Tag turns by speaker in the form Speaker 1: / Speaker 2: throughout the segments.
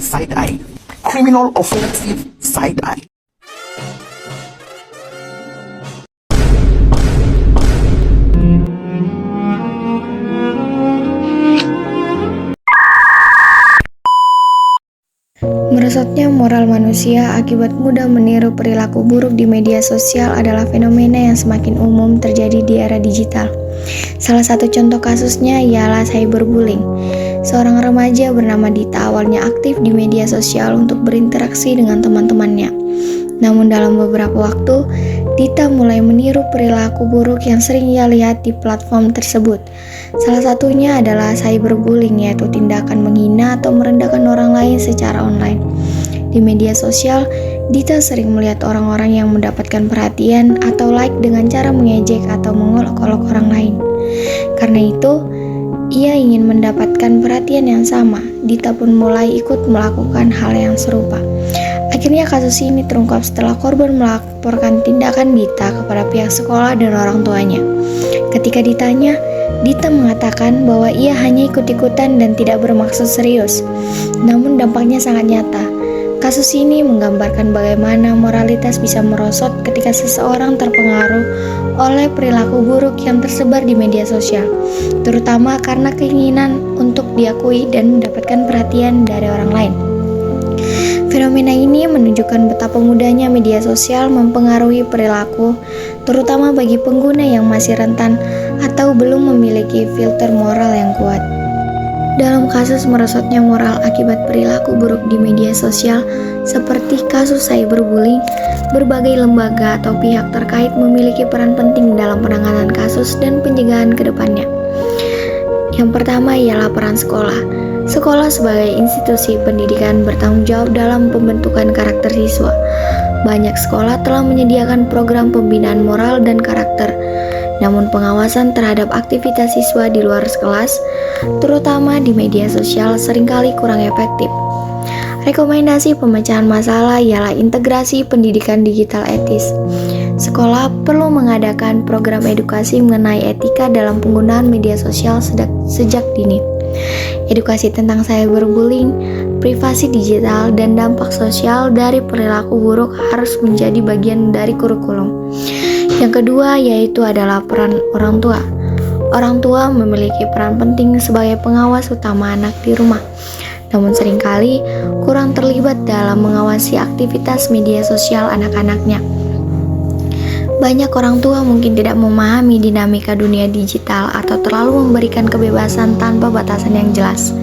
Speaker 1: side eye. Criminal offensive side eye.
Speaker 2: Merosotnya moral manusia akibat mudah meniru perilaku buruk di media sosial adalah fenomena yang semakin umum terjadi di era digital. Salah satu contoh kasusnya ialah cyberbullying. Seorang remaja bernama Dita awalnya aktif di media sosial untuk berinteraksi dengan teman-temannya. Namun dalam beberapa waktu, Dita mulai meniru perilaku buruk yang sering ia lihat di platform tersebut. Salah satunya adalah cyberbullying, yaitu tindakan menghina atau merendahkan orang lain secara online. Di media sosial, Dita sering melihat orang-orang yang mendapatkan perhatian atau like dengan cara mengejek atau mengolok-olok orang lain. Karena itu, ia ingin mendapatkan perhatian yang sama. Dita pun mulai ikut melakukan hal yang serupa. Akhirnya kasus ini terungkap setelah korban melaporkan tindakan Dita kepada pihak sekolah dan orang tuanya. Ketika ditanya, Dita mengatakan bahwa ia hanya ikut-ikutan dan tidak bermaksud serius. Namun dampaknya sangat nyata. Kasus ini menggambarkan bagaimana moralitas bisa merosot ketika seseorang terpengaruh oleh perilaku buruk yang tersebar di media sosial, terutama karena keinginan untuk diakui dan mendapatkan perhatian dari orang lain. Fenomena ini menunjukkan betapa mudahnya media sosial mempengaruhi perilaku, terutama bagi pengguna yang masih rentan atau belum memiliki filter moral yang kuat. Dalam kasus merosotnya moral akibat perilaku buruk di media sosial, seperti kasus cyberbullying, berbagai lembaga atau pihak terkait memiliki peran penting dalam penanganan kasus dan pencegahan ke depannya. Yang pertama ialah peran sekolah. Sekolah sebagai institusi pendidikan bertanggung jawab dalam pembentukan karakter siswa. Banyak sekolah telah menyediakan program pembinaan moral dan karakter. Namun pengawasan terhadap aktivitas siswa di luar kelas, terutama di media sosial, seringkali kurang efektif. Rekomendasi pemecahan masalah ialah integrasi pendidikan digital etis. Sekolah perlu mengadakan program edukasi mengenai etika dalam penggunaan media sosial sejak dini. Edukasi tentang cyberbullying, privasi digital, dan dampak sosial dari perilaku buruk harus menjadi bagian dari kurikulum. Yang kedua yaitu adalah peran orang tua. Orang tua memiliki peran penting sebagai pengawas utama anak di rumah. Namun seringkali kurang terlibat dalam mengawasi aktivitas media sosial anak-anaknya. Banyak orang tua mungkin tidak memahami dinamika dunia digital atau terlalu memberikan kebebasan tanpa batasan yang jelas.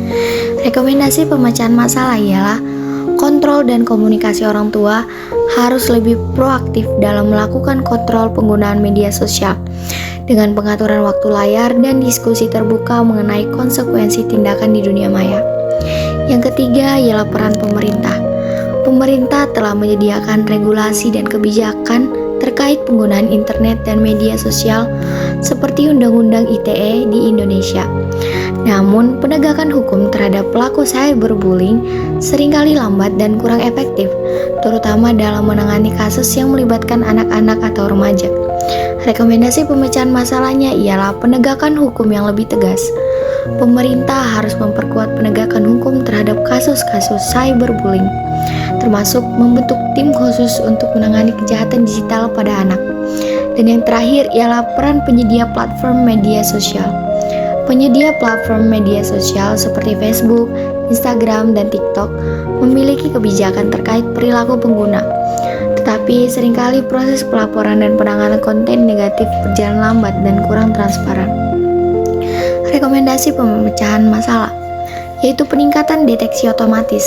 Speaker 2: Rekomendasi pemecahan masalah ialah kontrol dan komunikasi orang tua harus lebih proaktif dalam melakukan kontrol penggunaan media sosial dengan pengaturan waktu layar dan diskusi terbuka mengenai konsekuensi tindakan di dunia maya. Yang ketiga ialah peran pemerintah. Pemerintah telah menyediakan regulasi dan kebijakan terkait penggunaan internet dan media sosial seperti Undang-Undang ITE di Indonesia. Namun, penegakan hukum terhadap pelaku cyberbullying seringkali lambat dan kurang efektif, terutama dalam menangani kasus yang melibatkan anak-anak atau remaja. Rekomendasi pemecahan masalahnya ialah penegakan hukum yang lebih tegas. Pemerintah harus memperkuat penegakan hukum terhadap kasus-kasus cyberbullying, termasuk membentuk tim khusus untuk menangani kejahatan digital pada anak. Dan yang terakhir ialah peran penyedia platform media sosial. Penyedia platform media sosial seperti Facebook, Instagram, dan TikTok memiliki kebijakan terkait perilaku pengguna. Tetapi seringkali proses pelaporan dan penanganan konten negatif berjalan lambat dan kurang transparan. Rekomendasi pemecahan masalah yaitu peningkatan deteksi otomatis.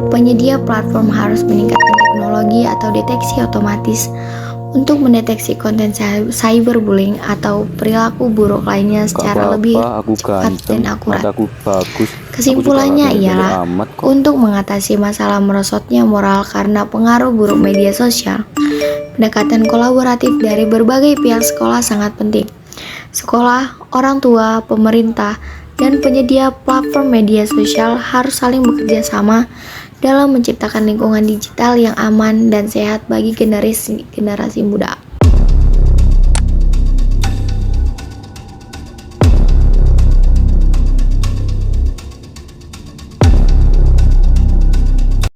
Speaker 2: Penyedia platform harus meningkatkan teknologi atau deteksi otomatis untuk mendeteksi konten cyberbullying atau perilaku buruk lainnya secara lebih cepat dan akurat. Kesimpulannya ialah untuk mengatasi masalah merosotnya moral karena pengaruh buruk media sosial, pendekatan kolaboratif dari berbagai pihak sekolah sangat penting. Sekolah, orang tua, pemerintah, dan penyedia platform media sosial harus saling bekerja sama dalam menciptakan lingkungan digital yang aman dan sehat bagi generasi muda.